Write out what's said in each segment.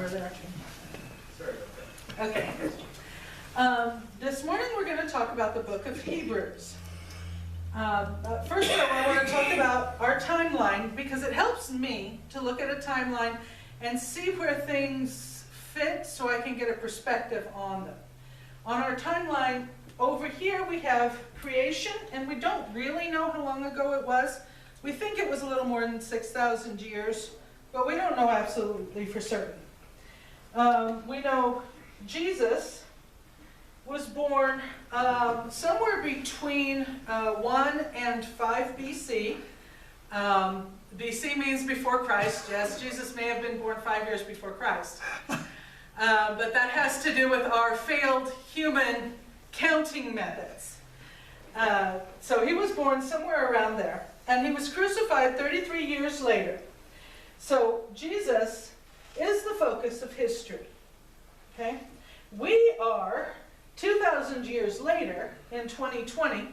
over there. Sorry about that. Okay. This morning we're going to talk about the book of Hebrews. First of all, I want to talk about our timeline because it helps me to look at a timeline and see where things fit so I can get a perspective on them. On our timeline, over here we have creation, and we don't really know how long ago it was. We think it was a little more than 6,000 years, but we don't know absolutely for certain. We know Jesus was born somewhere between 1 and 5 BC. BC means before Christ. Yes, Jesus may have been born 5 years before Christ. But that has to do with our failed human counting methods. So he was born somewhere around there. And he was crucified 33 years later. So Jesus is the focus of history. Okay? We are 2,000 years later in 2020,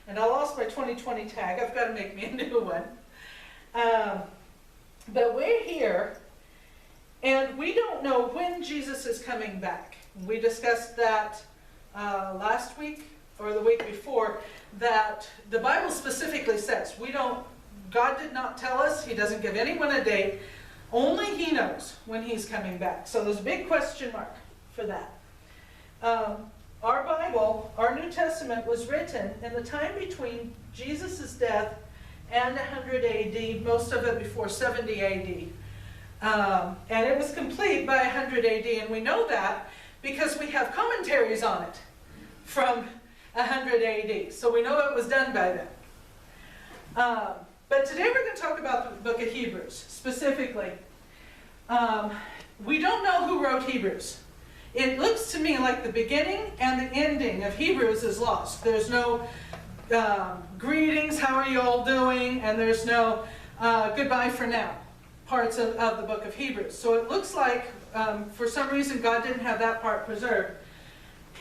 and I lost my 2020 tag. I've got to make me a new one. But we're here, and we don't know when Jesus is coming back. We discussed that last week or the week before, that the Bible specifically says God did not tell us. He doesn't give anyone a date. Only He knows when He's coming back. So there's a big question mark for that. Our Bible, our New Testament, was written in the time between Jesus' death and 100 AD, most of it before 70 AD. And it was complete by 100 AD, and we know that because we have commentaries on it from 100 AD. So we know it was done by then. But today we're going to talk about the book of Hebrews, specifically. We don't know who wrote Hebrews. It looks to me like the beginning and the ending of Hebrews is lost. There's no greetings, how are you all doing? And there's no goodbye for now parts of the book of Hebrews. So it looks like, for some reason, God didn't have that part preserved.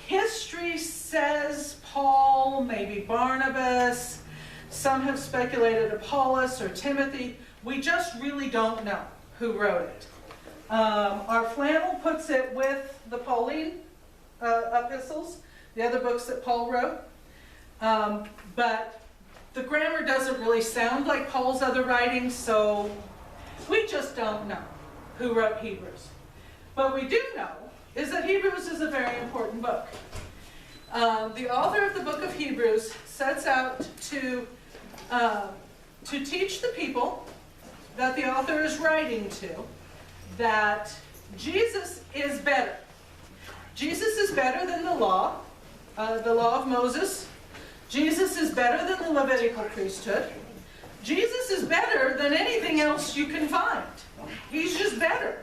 History says Paul, maybe Barnabas. Some have speculated Apollos or Timothy. We just really don't know who wrote it. Our flannel puts it with the Pauline epistles, the other books that Paul wrote. But the grammar doesn't really sound like Paul's other writings, so we just don't know who wrote Hebrews. What we do know is that Hebrews is a very important book. The author of the book of Hebrews sets out to teach the people that the author is writing to that Jesus is better. Jesus is better than the law of Moses. Jesus is better than the Levitical priesthood. Jesus is better than anything else you can find. He's just better.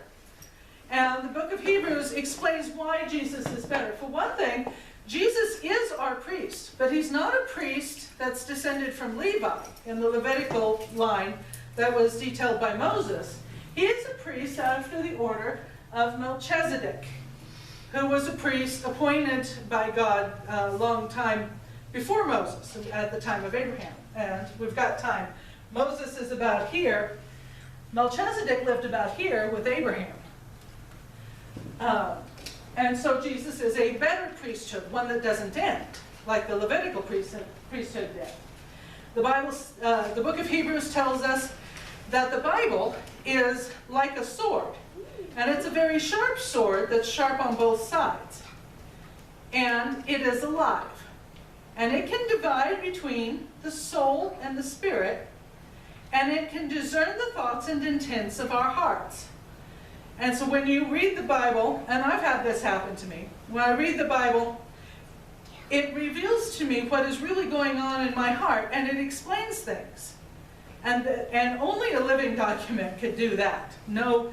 And the book of Hebrews explains why Jesus is better. For one thing, Jesus is our priest, but he's not a priest that's descended from Levi in the Levitical line that was detailed by Moses. He is a priest after the order of Melchizedek, who was a priest appointed by God a long time before Moses, at the time of Abraham. And we've got time. Moses is about here. Melchizedek lived about here with Abraham. And so Jesus is a better priesthood, one that doesn't end, like the Levitical priesthood did. The book of Hebrews tells us that the Bible is like a sword. And it's a very sharp sword that's sharp on both sides. And it is alive. And it can divide between the soul and the spirit. And it can discern the thoughts and intents of our hearts. And so when you read the Bible, and I've had this happen to me, when I read the Bible, it reveals to me what is really going on in my heart, and it explains things. And only a living document could do that. No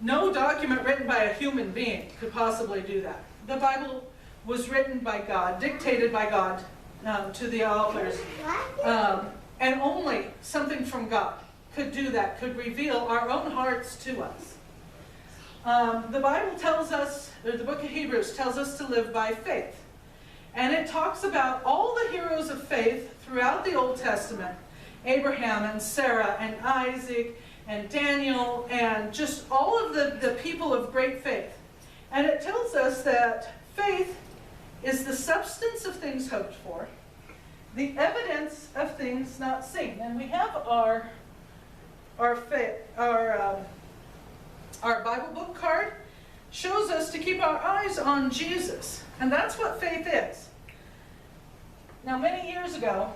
document written by a human being could possibly do that. The Bible was written by God, dictated by God to the authors, and only something from God could do that, could reveal our own hearts to us. The Bible tells us, or the book of Hebrews tells us to live by faith. And it talks about all the heroes of faith throughout the Old Testament. Abraham and Sarah and Isaac and Daniel and just all of the people of great faith. And it tells us that faith is the substance of things hoped for, the evidence of things not seen. And we have our Bible book card shows us to keep our eyes on Jesus. And that's what faith is. Now, many years ago,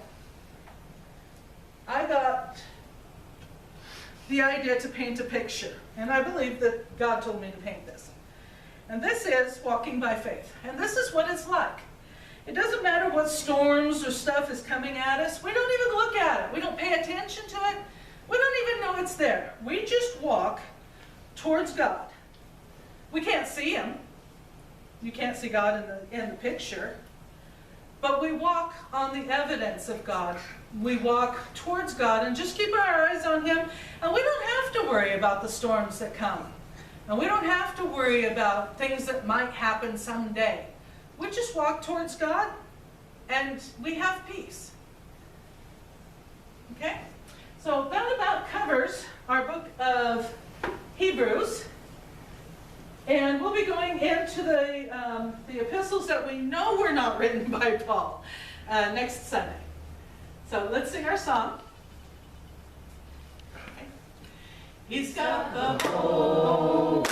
I got the idea to paint a picture. And I believe that God told me to paint this. And this is walking by faith. And this is what it's like. It doesn't matter what storms or stuff is coming at us. We don't even look at it. We don't pay attention to it. We don't even know it's there. We just walk towards God. We can't see Him. You can't see God in the picture. But we walk on the evidence of God. We walk towards God and just keep our eyes on Him. And we don't have to worry about the storms that come. And we don't have to worry about things that might happen someday. We just walk towards God and we have peace. Okay? So that about covers our book of Hebrews. And we'll be going into the epistles that we know were not written by Paul next Sunday. So let's sing our song. Okay. He's got the whole